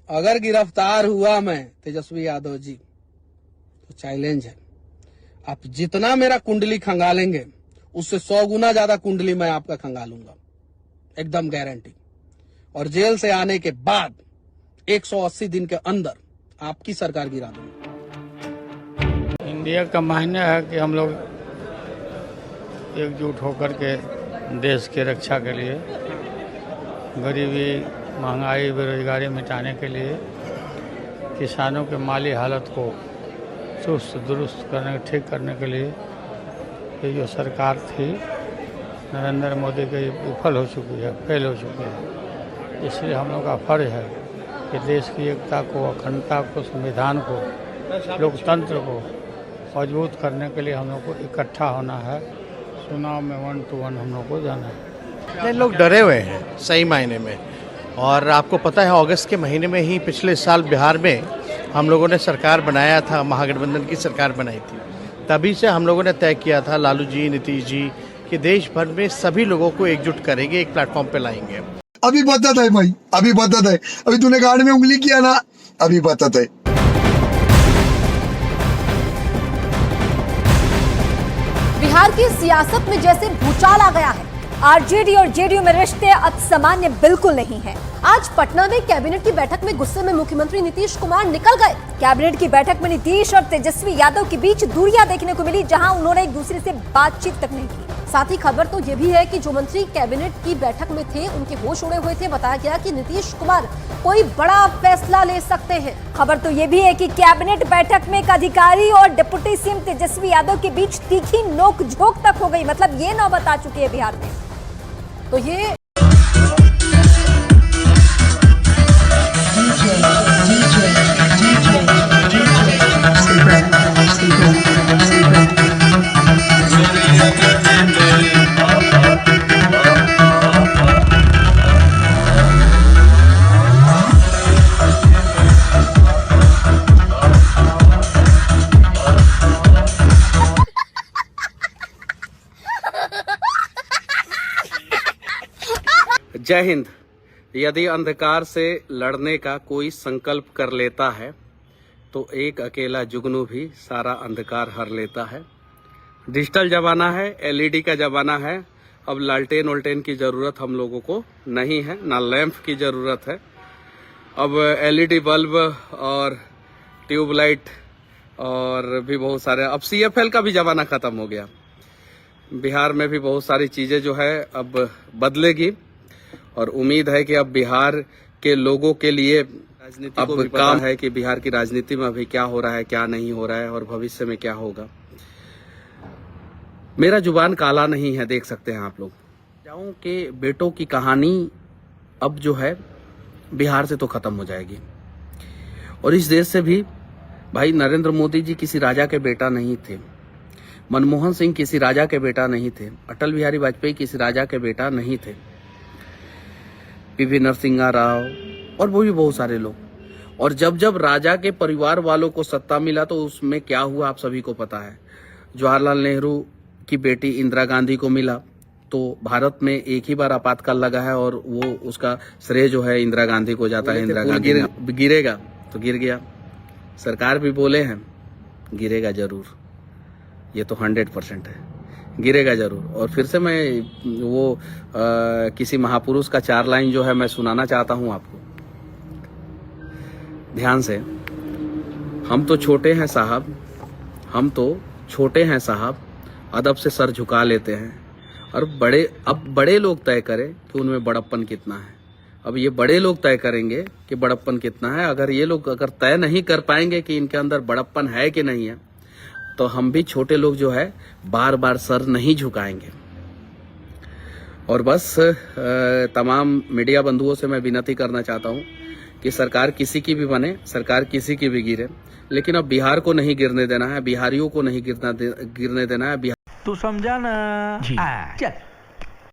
अगर गिरफ्तार हुआ मैं तेजस्वी यादव जी तो चैलेंज है, आप जितना मेरा कुंडली खंगालेंगे उससे 100 गुना ज्यादा कुंडली मैं आपका खंगालूंगा, एकदम गारंटी। और जेल से आने के बाद 180 दिन के अंदर आपकी सरकार गिरा दूंगा। इंडिया का मायने है कि हम लोग एकजुट होकर के देश की रक्षा के लिए, गरीबी, महंगाई, बेरोजगारी मिटाने के लिए, किसानों के माली हालत को चुस्त दुरुस्त करने, ठीक करने के लिए ये जो सरकार थी नरेंद्र मोदी की विफल हो चुकी है, फेल हो चुकी है। इसलिए हम लोग का फर्ज है कि देश की एकता को, अखंडता को, संविधान को, लोकतंत्र को मजबूत करने के लिए हम लोग को इकट्ठा होना है। चुनाव में 1 to 1 हम लोग को जाना है। लोग डरे हुए हैं सही मायने में। और आपको पता है अगस्त के महीने में ही पिछले साल बिहार में हम लोगों ने सरकार बनाया था, महागठबंधन की सरकार बनाई थी। तभी से हम लोगों ने तय किया था, लालू जी, नीतीश जी, कि देश भर में सभी लोगों को एकजुट करेंगे, एक प्लेटफॉर्म पे लाएंगे। अभी बता है भाई, अभी बता है, अभी तूने गाड़ में उंगली किया ना, अभी बता है। बिहार की सियासत में जैसे भूचाल आ गया है। आरजेडी और जेडीयू में रिश्ते अब सामान्य बिल्कुल नहीं है। आज पटना में कैबिनेट की बैठक में गुस्से में मुख्यमंत्री नीतीश कुमार निकल गए। कैबिनेट की बैठक में नीतीश और तेजस्वी यादव के बीच दूरियां देखने को मिली, जहां उन्होंने एक दूसरे से बातचीत तक नहीं की। साथ ही खबर तो ये भी है कि जो मंत्री कैबिनेट की बैठक में थे उनके होश उड़े हुए थे। बताया गया कि नीतीश कुमार कोई बड़ा फैसला ले सकते हैं। खबर तो ये भी है कि कैबिनेट बैठक में एक अधिकारी और डिप्टी सीएम तेजस्वी यादव के बीच तीखी नोक-झोंक तक हो गई। मतलब ये नौबत आ चुकी है बिहार में। तो ये जय हिंद। यदि अंधकार से लड़ने का कोई संकल्प कर लेता है तो एक अकेला जुगनू भी सारा अंधकार हर लेता है। डिजिटल जमाना है, एलईडी का जमाना है। अब लालटेन वोल्टेन की जरूरत हम लोगों को नहीं है, ना लैंप की जरूरत है। अब एलईडी बल्ब और ट्यूबलाइट और भी बहुत सारे, अब सीएफएल का भी जमाना खत्म हो गया। बिहार में भी बहुत सारी चीजें जो है अब बदलेगी और उम्मीद है कि अब बिहार के लोगों के लिए अब काम है कि बिहार की राजनीति में अभी क्या हो रहा है, क्या नहीं हो रहा है और भविष्य में क्या होगा। मेरा जुबान काला नहीं है, देख सकते हैं आप लोग। जाऊं कि बेटों की कहानी अब जो है बिहार से तो खत्म हो जाएगी। और इस देश से भी भाई नरेंद्र मोदी जी किसी राजा के बेटा नहीं थे, मनमोहन सिंह किसी राजा के बेटा नहीं थे, अटल बिहारी वाजपेयी किसी राजा के बेटा नहीं थे, पीवी नरसिंह राव और वो भी बहुत सारे लोग। और जब जब राजा के परिवार वालों को सत्ता मिला तो उसमें क्या हुआ आप सभी को पता है। जवाहरलाल नेहरू की बेटी इंदिरा गांधी को मिला तो भारत में एक ही बार आपातकाल लगा है और वो उसका श्रेय जो है इंदिरा गांधी को जाता है। इंदिरा गांधी गिरेगा तो गिर गया, सरकार भी बोले हैं गिरेगा जरूर, ये तो 100% है, गिरेगा जरूर। और फिर से मैं वो किसी महापुरुष का 4 लाइन जो है मैं सुनाना चाहता हूं आपको, ध्यान से। हम तो छोटे हैं साहब, हम तो छोटे हैं साहब, अदब से सर झुका लेते हैं। और अब बड़े लोग तय करें कि उनमें बड़प्पन कितना है। अब ये बड़े लोग तय करेंगे कि बड़प्पन कितना है। अगर ये लोग अगर तय नहीं कर पाएंगे कि इनके अंदर बड़प्पन है कि नहीं है, तो हम भी छोटे लोग जो है बार बार सर नहीं झुकाएंगे। और बस तमाम मीडिया बंधुओं से मैं विनती करना चाहता हूं कि सरकार किसी की भी बने, सरकार किसी की भी गिरे, लेकिन अब बिहार को नहीं गिरने देना है, बिहारियों को नहीं गिरने देना है। तू समझा ना? चल।